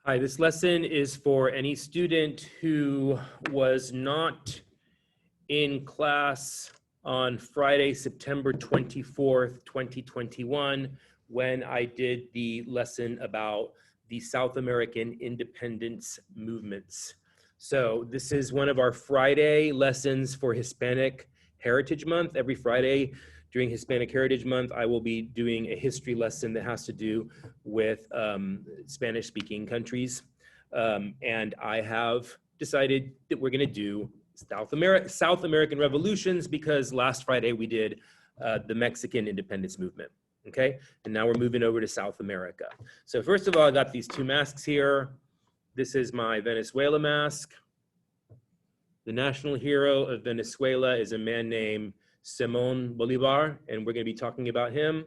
Hi, this lesson is for any student who was not in class on Friday, September 24th, 2021, when I did the lesson about the South American independence movements. So this is one of our Friday lessons for Hispanic Heritage Month. Every Friday during Hispanic Heritage Month, I will be doing a history lesson that has to do with Spanish-speaking countries. And I have decided that we're going to do South American revolutions because last Friday we did the Mexican independence movement. Okay, and now we're moving over to South America. So first of all, I got these two masks here. This is my Venezuela mask. The national hero of Venezuela is a man named Simón Bolívar, and we're going to be talking about him.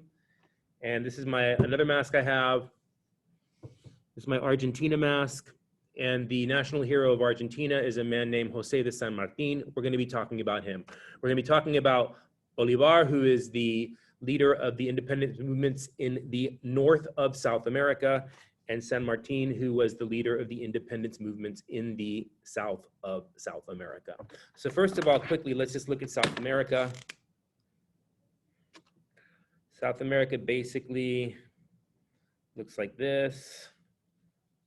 And this is another mask I have. This is my Argentina mask. And the national hero of Argentina is a man named José de San Martín. We're going to be talking about him. We're going to be talking about Bolívar, who is the leader of the independence movements in the north of South America, and San Martín, who was the leader of the independence movements in the south of South America. So first of all, quickly, let's just look at South America. South America basically looks like this.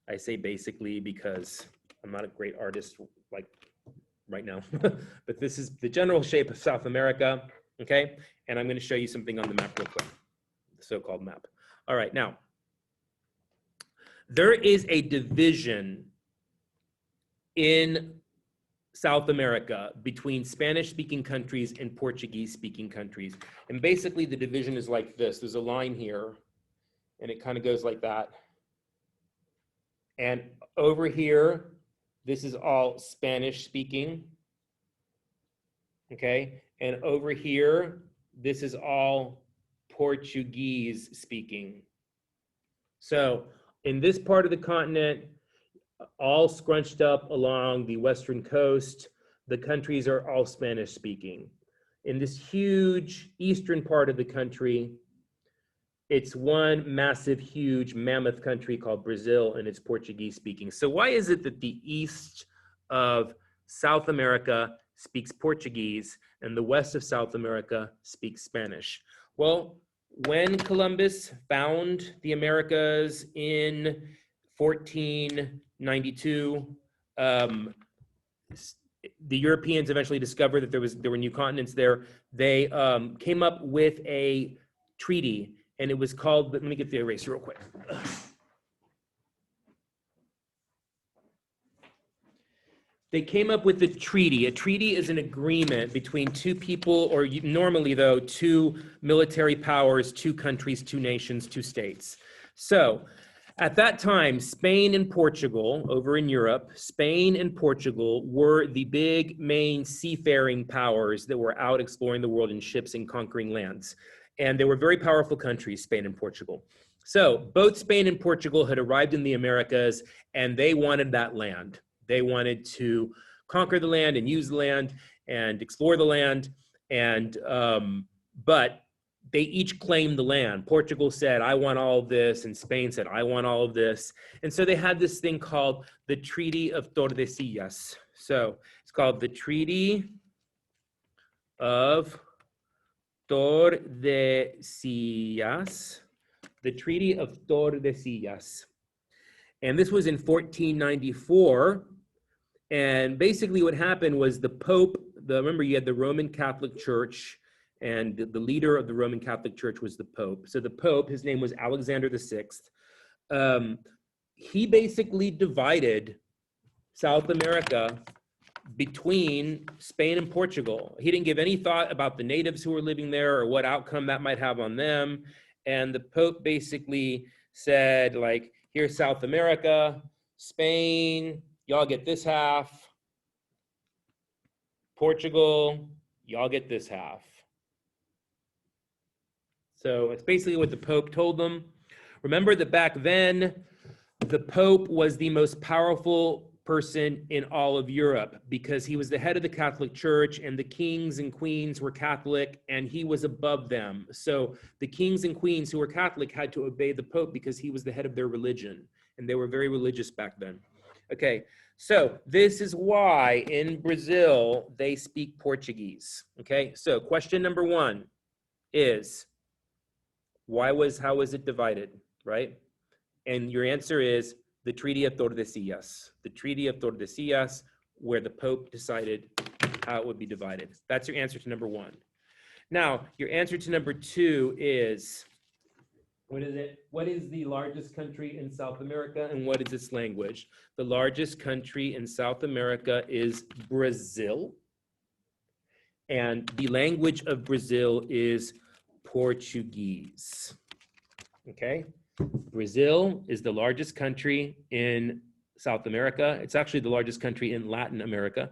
I say basically because I'm not a great artist like right now, but this is the general shape of South America, okay? And I'm gonna show you something on the map real quick, the so-called map. All right, now, there is a division in South America between Spanish-speaking countries and Portuguese-speaking countries. And basically the division is like this. There's a line here, and it kind of goes like that. And over here, this is all Spanish speaking, okay? And over here, this is all Portuguese speaking. So in this part of the continent, all scrunched up along the western coast, the countries are all Spanish speaking. In this huge eastern part of the country, it's one massive, huge, mammoth country called Brazil, and it's Portuguese speaking. So why is it that the east of South America speaks Portuguese and the west of South America speaks Spanish? Well, when Columbus found the Americas in 1492, the Europeans eventually discovered that there were new continents there. They came up with a treaty, and it was called, let me get the eraser real quick. They came up with the treaty. A treaty is an agreement between two people, or normally though, two military powers, two countries, two nations, two states. So at that time, Spain and Portugal, over in Europe, Spain and Portugal were the big main seafaring powers that were out exploring the world in ships and conquering lands. And they were very powerful countries, Spain and Portugal. So both Spain and Portugal had arrived in the Americas, and they wanted that land. They wanted to conquer the land and use the land and explore the land. And but they each claimed the land. Portugal said, I want all of this, and Spain said, I want all of this. And so they had this thing called the Treaty of Tordesillas. So it's called the Treaty of Tordesillas, the Treaty of Tordesillas. And this was in 1494. And basically what happened was the Pope, remember you had the Roman Catholic Church, and the leader of the Roman Catholic Church was the Pope. So the Pope, his name was Alexander VI. He basically divided South America between Spain and Portugal. He didn't give any thought about the natives who were living there or what outcome that might have on them. And the Pope basically said, like, here's South America, Spain, y'all get this half. Portugal, y'all get this half. So it's basically what the Pope told them. Remember that back then, the Pope was the most powerful person in all of Europe because he was the head of the Catholic Church, and the kings and queens were Catholic, and he was above them. So the kings and queens who were Catholic had to obey the Pope because he was the head of their religion, and they were very religious back then. Okay, so this is why in Brazil they speak Portuguese. Okay, so question number 1 is, how was it divided, right? And your answer is the Treaty of Tordesillas. The Treaty of Tordesillas, where the Pope decided how it would be divided. That's your answer to number 1. Now, your answer to number 2 is, what is it? What is the largest country in South America, and what is its language? The largest country in South America is Brazil. And the language of Brazil is Portuguese. Okay? Brazil is the largest country in South America. It's actually the largest country in Latin America.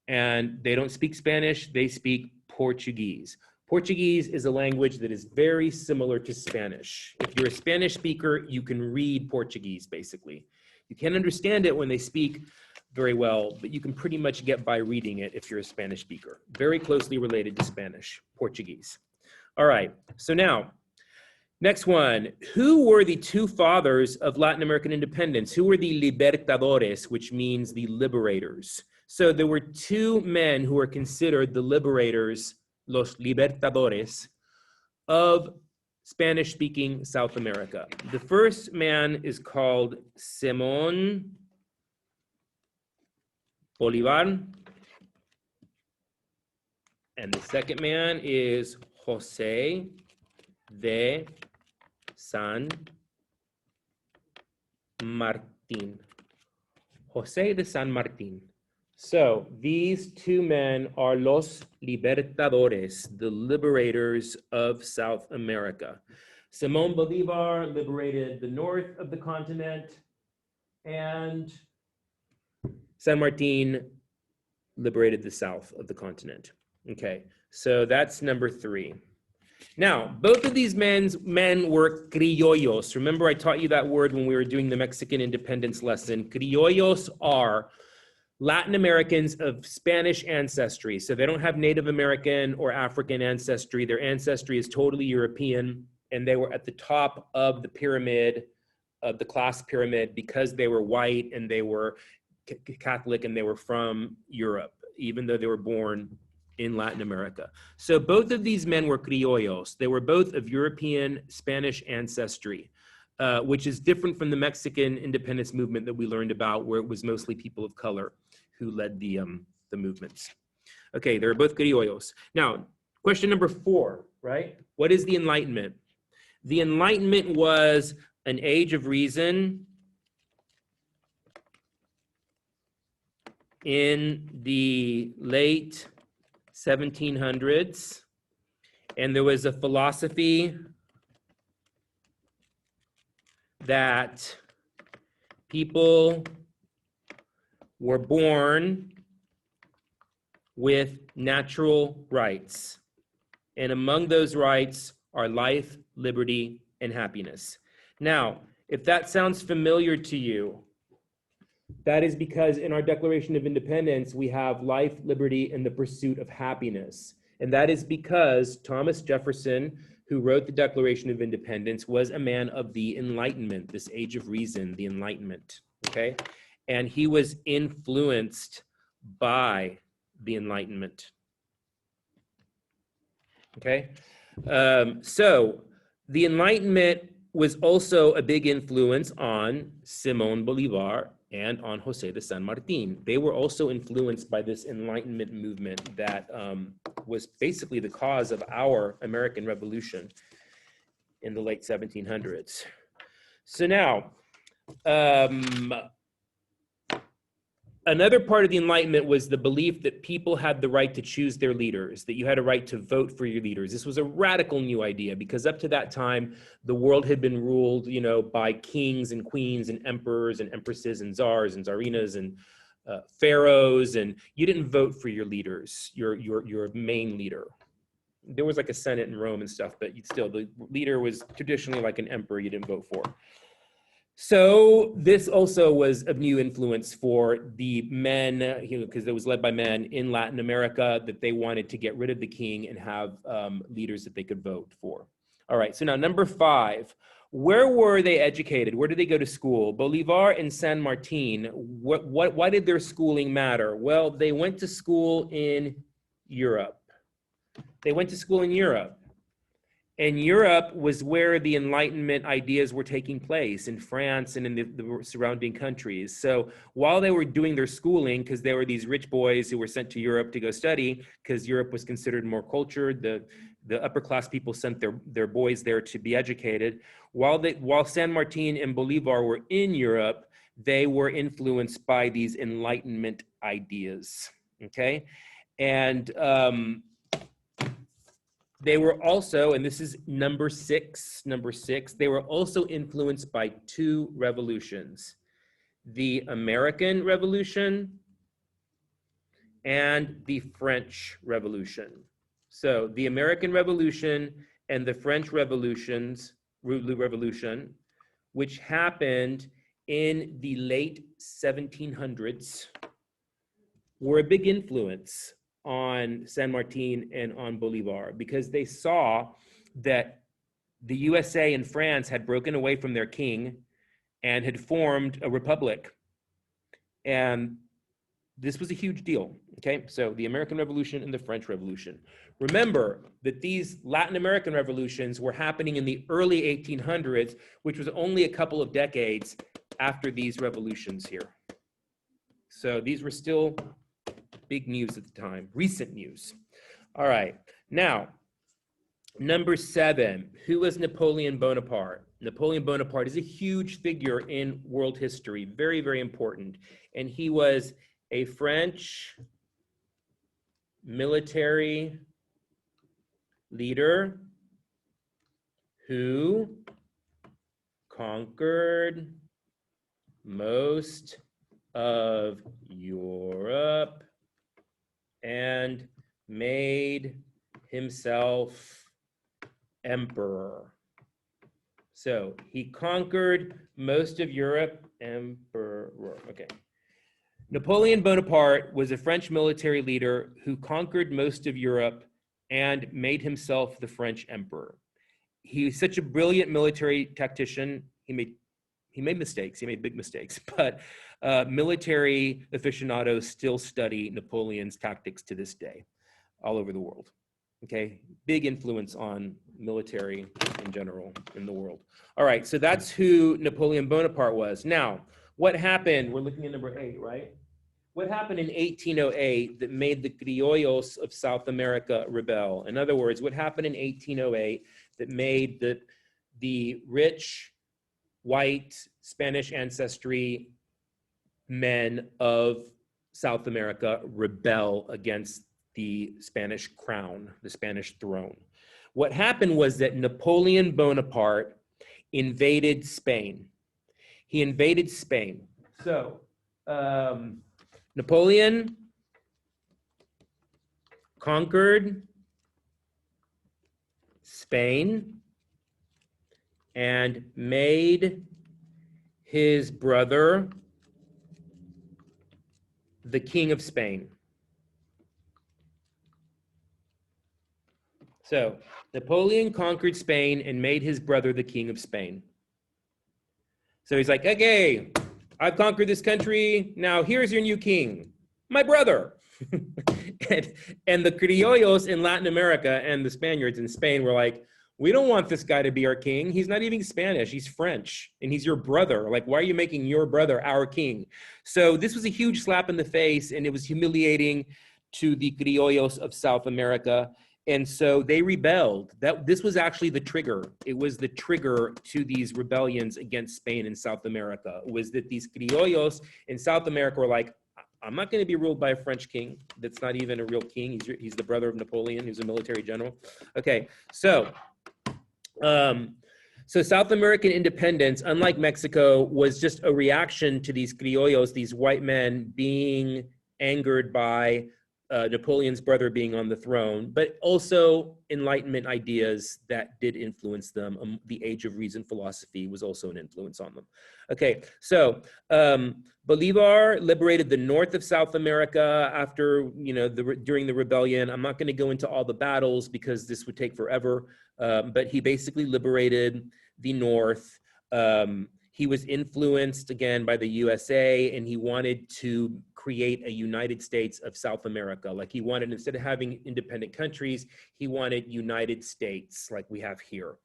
And they don't speak Spanish, they speak Portuguese. Portuguese is a language that is very similar to Spanish. If you're a Spanish speaker, you can read Portuguese, basically. You can't understand it when they speak very well, but you can pretty much get by reading it if you're a Spanish speaker. Very closely related to Spanish, Portuguese. All right, so now, next one. Who were the 2 fathers of Latin American independence? Who were the libertadores, which means the liberators? So there were 2 men who were considered the liberators, los libertadores, of Spanish-speaking South America. The first man is called Simón Bolívar, and the second man is José de San Martín. José de San Martín. So these 2 men are los libertadores, the liberators of South America. Simón Bolívar liberated the north of the continent, and San Martín liberated the south of the continent. Okay, so that's number 3. Now, both of these men were criollos. Remember, I taught you that word when we were doing the Mexican independence lesson. Criollos are Latin Americans of Spanish ancestry. So they don't have Native American or African ancestry. Their ancestry is totally European, and they were at the top of the pyramid, of the class pyramid, because they were white and they were Catholic and they were from Europe, even though they were born in Latin America. So both of these men were criollos. They were both of European Spanish ancestry, which is different from the Mexican independence movement that we learned about, where it was mostly people of color who led the movements. Okay, they're both criollos. Now, question number 4, right? What is the Enlightenment? The Enlightenment was an age of reason in the late 1700s, and there was a philosophy that people were born with natural rights, and among those rights are life, liberty, and happiness. Now, if that sounds familiar to you, that is because in our Declaration of Independence, we have life, liberty, and the pursuit of happiness. And that is because Thomas Jefferson, who wrote the Declaration of Independence, was a man of the Enlightenment, this age of reason, the Enlightenment, okay? And he was influenced by the Enlightenment, okay? So the Enlightenment was also a big influence on Simón Bolívar and on José de San Martín. They were also influenced by this Enlightenment movement that was basically the cause of our American Revolution in the late 1700s. So now, another part of the Enlightenment was the belief that people had the right to choose their leaders, that you had a right to vote for your leaders. This was a radical new idea because up to that time, the world had been ruled, you know, by kings and queens and emperors and empresses and czars and czarinas and pharaohs, and you didn't vote for your leaders, your main leader. There was like a Senate in Rome and stuff, but still, the leader was traditionally like an emperor you didn't vote for. So this also was of new influence for the men, because it was led by men in Latin America, that they wanted to get rid of the king and have leaders that they could vote for. All right, so now number 5, where were they educated? Where did they go to school? Bolivar and San Martin. Why did their schooling matter? Well, they went to school in Europe. They went to school in Europe. And Europe was where the Enlightenment ideas were taking place, in France and in the surrounding countries. So while they were doing their schooling, because there were these rich boys who were sent to Europe to go study, because Europe was considered more cultured, the upper class people sent their boys there to be educated. While San Martin and Bolivar were in Europe, they were influenced by these Enlightenment ideas, okay? And they were also, and this is number six, they were also influenced by 2 revolutions, the American Revolution and the French Revolution. So the American Revolution and the French Revolution, which happened in the late 1700s, were a big influence on San Martin and on Bolivar, because they saw that the USA and France had broken away from their king and had formed a republic. And this was a huge deal, okay? So the American Revolution and the French Revolution. Remember that these Latin American revolutions were happening in the early 1800s, which was only a couple of decades after these revolutions here. So these were still big news at the time, recent news. All right, now, number 7, who was Napoleon Bonaparte? Napoleon Bonaparte is a huge figure in world history, very, very important. And he was a French military leader who conquered most of Europe and made himself emperor. So he conquered most of Europe, emperor, okay. Napoleon Bonaparte was a French military leader who conquered most of Europe and made himself the French emperor. He was such a brilliant military tactician. He made mistakes, he made big mistakes, but military aficionados still study Napoleon's tactics to this day, all over the world, okay? Big influence on military in general in the world. All right, so that's who Napoleon Bonaparte was. Now, what happened, we're looking at number 8, right? What happened in 1808 that made the criollos of South America rebel? In other words, what happened in 1808 that made the rich, white, Spanish ancestry men of South America rebel against the Spanish crown, the Spanish throne? What happened was that Napoleon Bonaparte invaded Spain. He invaded Spain. So Napoleon conquered Spain and made his brother the king of Spain. So Napoleon conquered Spain and made his brother the king of Spain. So he's like, okay, I've conquered this country. Now here's your new king, my brother. and the criollos in Latin America and the Spaniards in Spain were like, we don't want this guy to be our king. He's not even Spanish, he's French, and he's your brother. Like, why are you making your brother our king? So this was a huge slap in the face, and it was humiliating to the criollos of South America. And so they rebelled. This was actually the trigger. It was the trigger to these rebellions against Spain in South America, was that these criollos in South America were like, I'm not going to be ruled by a French king that's not even a real king. He's the brother of Napoleon, who's a military general. Okay, so South American independence, unlike Mexico, was just a reaction to these criollos, these white men being angered by Napoleon's brother being on the throne, but also Enlightenment ideas that did influence them. The Age of Reason philosophy was also an influence on them. Okay, so Bolivar liberated the north of South America after, during the rebellion. I'm not going to go into all the battles because this would take forever, but he basically liberated the north. He was influenced again by the USA, and he wanted to create a United States of South America. Like he wanted, instead of having independent countries, he wanted United States like we have here.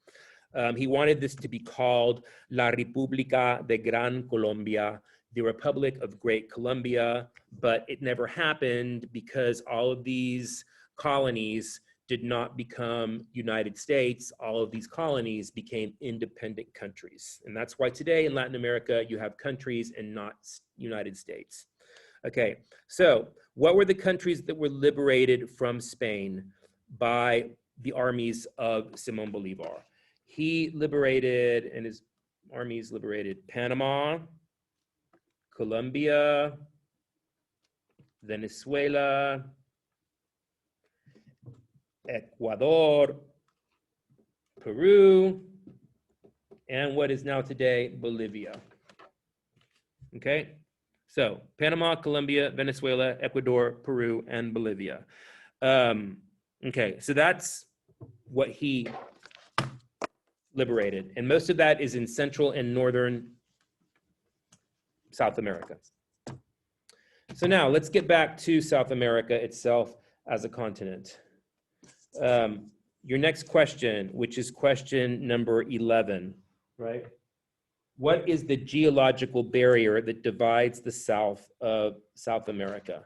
He wanted this to be called La República de Gran Colombia, the Republic of Great Colombia, but it never happened because all of these colonies did not become United States. All of these colonies became independent countries. And that's why today in Latin America, you have countries and not United States. Okay, so what were the countries that were liberated from Spain by the armies of Simón Bolívar? He liberated, and his armies liberated Panama, Colombia, Venezuela, Ecuador, Peru, and what is now today Bolivia. Okay, so Panama, Colombia, Venezuela, Ecuador, Peru, and Bolivia. Okay, so that's what he liberated, and most of that is in Central and Northern South America. So now let's get back to South America itself as a continent. Your next question, which is question number 11, right? What is the geological barrier that divides the south of South America?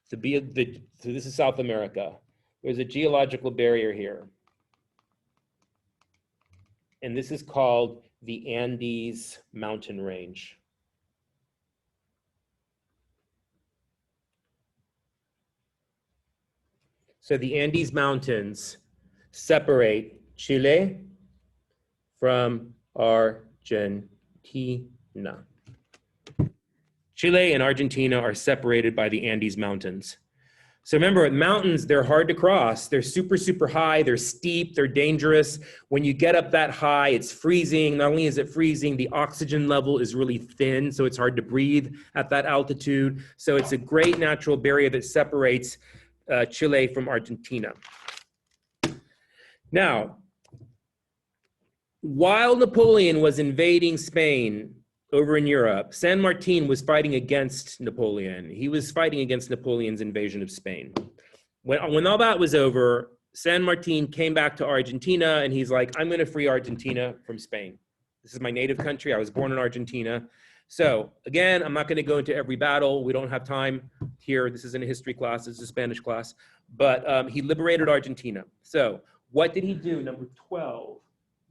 So this is South America. There's a geological barrier here. And this is called the Andes mountain range. So the Andes Mountains separate Chile from Argentina. Chile and Argentina are separated by the Andes Mountains. So remember, mountains, they're hard to cross. They're super, super high. They're steep. They're dangerous. When you get up that high, it's freezing. Not only is it freezing, the oxygen level is really thin, so it's hard to breathe at that altitude. So it's a great natural barrier that separates Chile from Argentina. Now, while Napoleon was invading Spain over in Europe, San Martin was fighting against Napoleon. He was fighting against Napoleon's invasion of Spain. When all that was over, San Martin came back to Argentina, and he's like, I'm going to free Argentina from Spain. This is my native country. I was born in Argentina. So again, I'm not going to go into every battle. We don't have time here. This isn't a history class. This is a Spanish class. But he liberated Argentina. So what did he do? Number 12.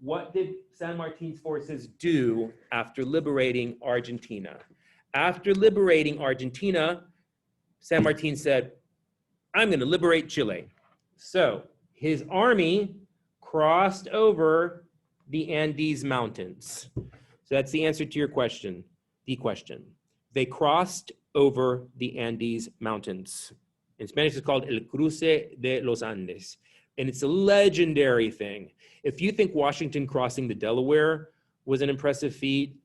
What did San Martin's forces do after liberating Argentina? After liberating Argentina, San Martin said, I'm going to liberate Chile. So his army crossed over the Andes Mountains. So that's the answer to your question. The question. They crossed over the Andes Mountains. In Spanish, it's called El Cruce de los Andes. And it's a legendary thing. If you think Washington crossing the Delaware was an impressive feat,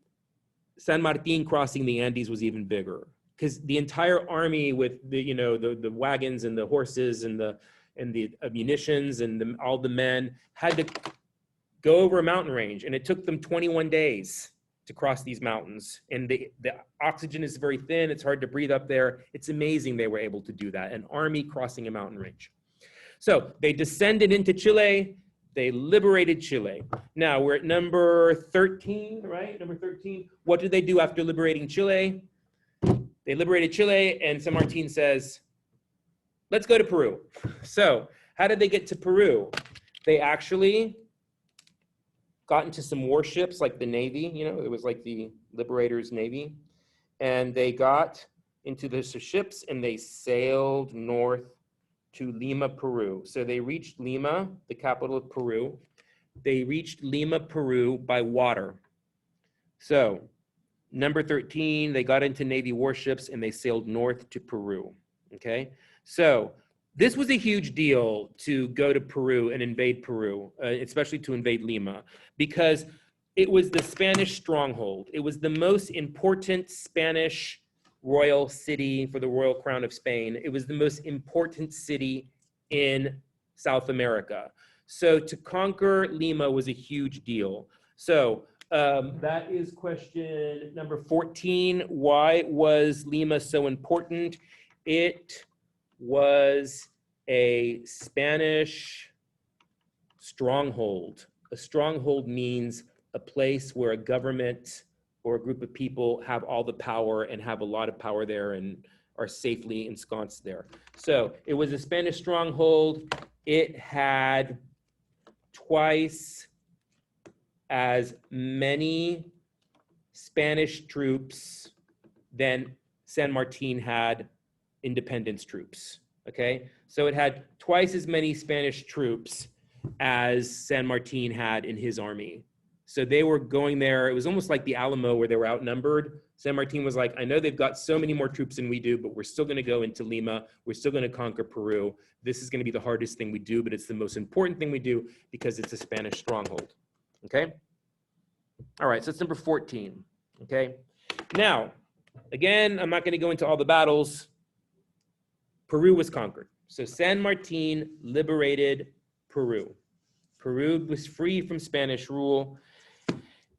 San Martin crossing the Andes was even bigger. Because the entire army with the wagons and the horses and the munitions and all the men had to go over a mountain range. And it took them 21 days to cross these mountains. And the oxygen is very thin. It's hard to breathe up there. It's amazing they were able to do that. An army crossing a mountain range. So they descended into Chile. They liberated Chile. Now we're at number 13, right? Number 13. What did they do after liberating Chile? They liberated Chile, and San Martin says, let's go to Peru. So how did they get to Peru? They actually got into some warships like the Navy, it was like the Liberators' Navy. And they got into the ships and they sailed north to Lima, Peru. So they reached Lima, the capital of Peru. They reached Lima, Peru by water. So number 13, they got into Navy warships and they sailed north to Peru, okay? So this was a huge deal to go to Peru and invade Peru, especially to invade Lima, because it was the Spanish stronghold. It was the most important Spanish royal city for the royal crown of Spain. It was the most important city in South America. So to conquer Lima was a huge deal. So that is question number 14. Why was Lima so important? It was a Spanish stronghold. A stronghold means a place where a government or a group of people have all the power and have a lot of power there and are safely ensconced there. So it was a Spanish stronghold. It had twice as many Spanish troops than San Martin had independence troops, okay? So it had twice as many Spanish troops as San Martin had in his army. So they were going there. It was almost like the Alamo where they were outnumbered. San Martin was like, I know they've got so many more troops than we do, but we're still going to go into Lima. We're still going to conquer Peru. This is going to be the hardest thing we do, but it's the most important thing we do because it's a Spanish stronghold, okay? All right, so it's number 14, okay? Now, again, I'm not going to go into all the battles. Peru was conquered. So San Martin liberated Peru. Peru was free from Spanish rule.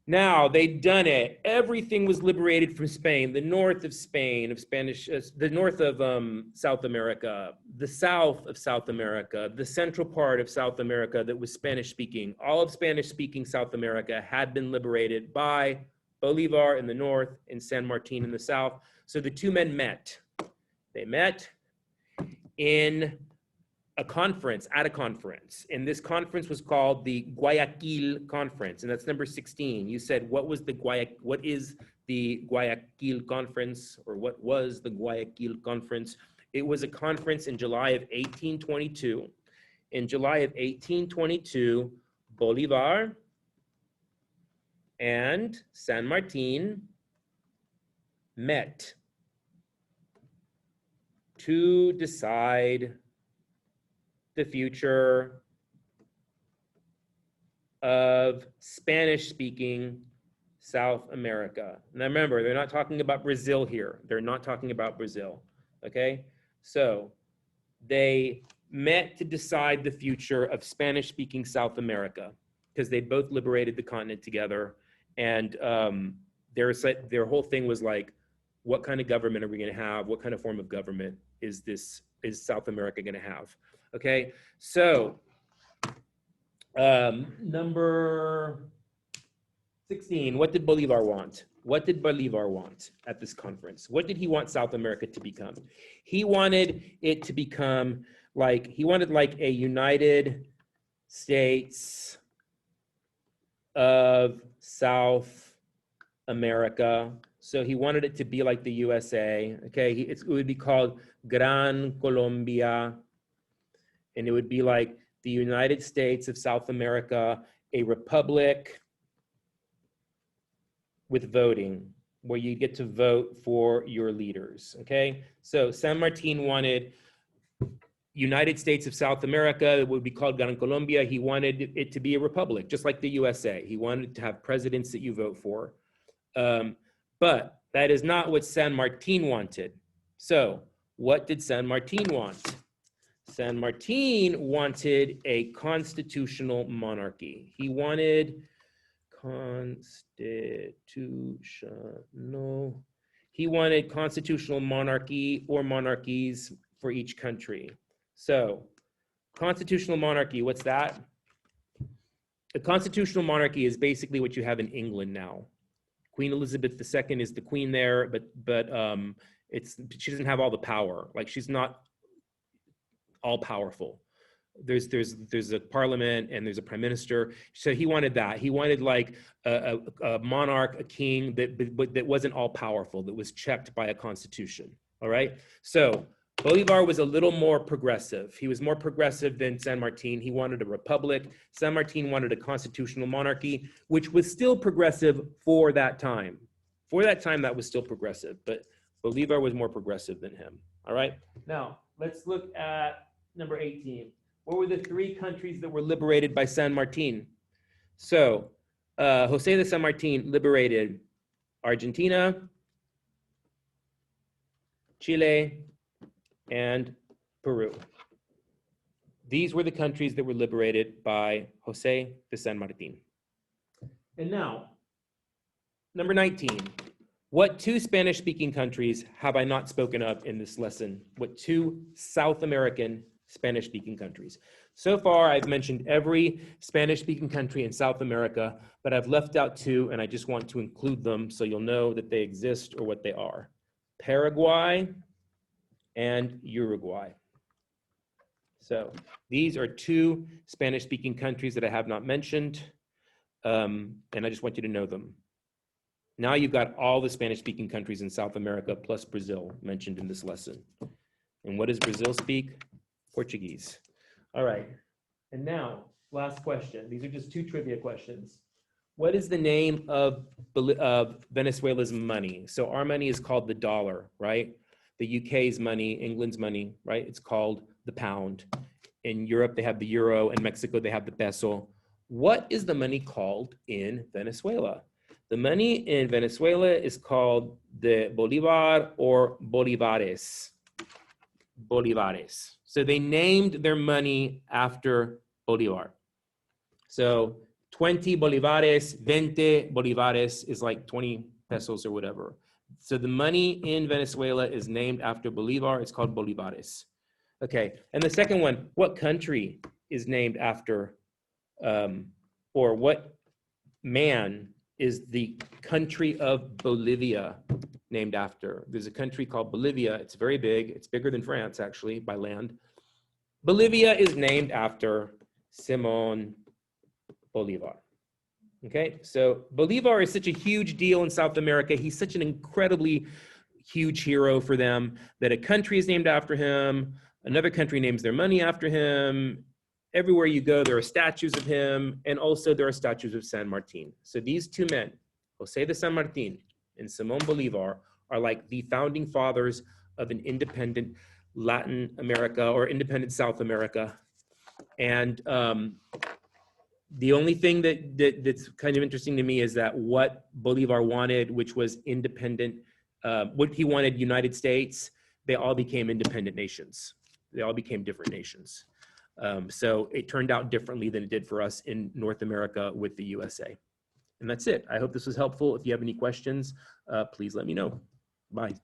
Now they'd done it. Everything was liberated from Spain. The north of Spain, the north of South America, the south of South America, the central part of South America that was Spanish speaking. All of Spanish speaking South America had been liberated by Bolivar in the north and San Martin in the south. So the two men met. They met in a conference, and this conference was called the Guayaquil Conference, and that's number 16. You said, what is the Guayaquil Conference, or what was the Guayaquil Conference? It was a conference in July of 1822. In July of 1822, Bolivar and San Martin met to decide the future of Spanish-speaking South America. Now remember, they're not talking about Brazil here. They're not talking about Brazil, okay? So they met to decide the future of Spanish-speaking South America because they both liberated the continent together. And their whole thing was like, what kind of government are we gonna have? What kind of form of government is South America gonna have? Okay, so number 16, what did Bolivar want? What did Bolivar want at this conference? What did he want South America to become? He wanted it to become like a United States of South America. So he wanted it to be like the USA, okay? It would be called Gran Colombia, and it would be like the United States of South America, a republic with voting, where you get to vote for your leaders, okay? So San Martin wanted United States of South America, it would be called Gran Colombia. He wanted it to be a republic, just like the USA. He wanted to have presidents that you vote for. But that is not what San Martin wanted. So what did San Martin want? San Martin wanted a constitutional monarchy. He wanted constitutional monarchy or monarchies for each country. So constitutional monarchy, what's that? A constitutional monarchy is basically what you have in England now. Queen Elizabeth II is the queen there, but she doesn't have all the power. Like, she's not all powerful. There's a parliament and there's a prime minister. So he wanted that. He wanted like a monarch, a king that wasn't all powerful, that was checked by a constitution. All right. So Bolivar was a little more progressive. He was more progressive than San Martin. He wanted a republic. San Martin wanted a constitutional monarchy, which was still progressive for that time. For that time, that was still progressive, but Bolivar was more progressive than him. All right. Now, let's look at number 18. What were the 3 countries that were liberated by San Martin? So Jose de San Martin liberated Argentina, Chile, and Peru. These were the countries that were liberated by Jose de San Martin. And now, number 19. What 2 Spanish-speaking countries have I not spoken of in this lesson? What 2 South American Spanish-speaking countries? So far, I've mentioned every Spanish-speaking country in South America, but I've left out 2, and I just want to include them so you'll know that they exist or what they are. Paraguay and Uruguay. So these are 2 Spanish-speaking countries that I have not mentioned, and I just want you to know them. Now you've got all the Spanish-speaking countries in South America plus Brazil mentioned in this lesson. And what does Brazil speak? Portuguese. All right. And now, last question. These are just 2 trivia questions. What is the name of Venezuela's money? So our money is called the dollar, right? The UK's money, England's money, right? It's called the pound. In Europe, they have the euro. In Mexico, they have the peso. What is the money called in Venezuela? The money in Venezuela is called the Bolivar or Bolivares. Bolivares. So they named their money after Bolivar. So 20 Bolivares, 20 Bolivares is like 20 pesos or whatever. So the money in Venezuela is named after Bolivar. It's called Bolivares. Okay, and the second one, what country is named after, or what man is the country of Bolivia named after? There's a country called Bolivia. It's very big. It's bigger than France, actually, by land. Bolivia is named after Simón Bolívar. Okay, so Bolivar is such a huge deal in South America. He's such an incredibly huge hero for them that a country is named after him. Another country names their money after him. Everywhere you go, there are statues of him, and also there are statues of San Martin. So these 2 men, Jose de San Martin and Simón Bolívar, are like the founding fathers of an independent Latin America or independent South America. And the only thing that's kind of interesting to me is that what Bolivar wanted, which was independent, what he wanted, United States, they all became independent nations. They all became different nations. So it turned out differently than it did for us in North America with the USA. And that's it. I hope this was helpful. If you have any questions, please let me know. Bye.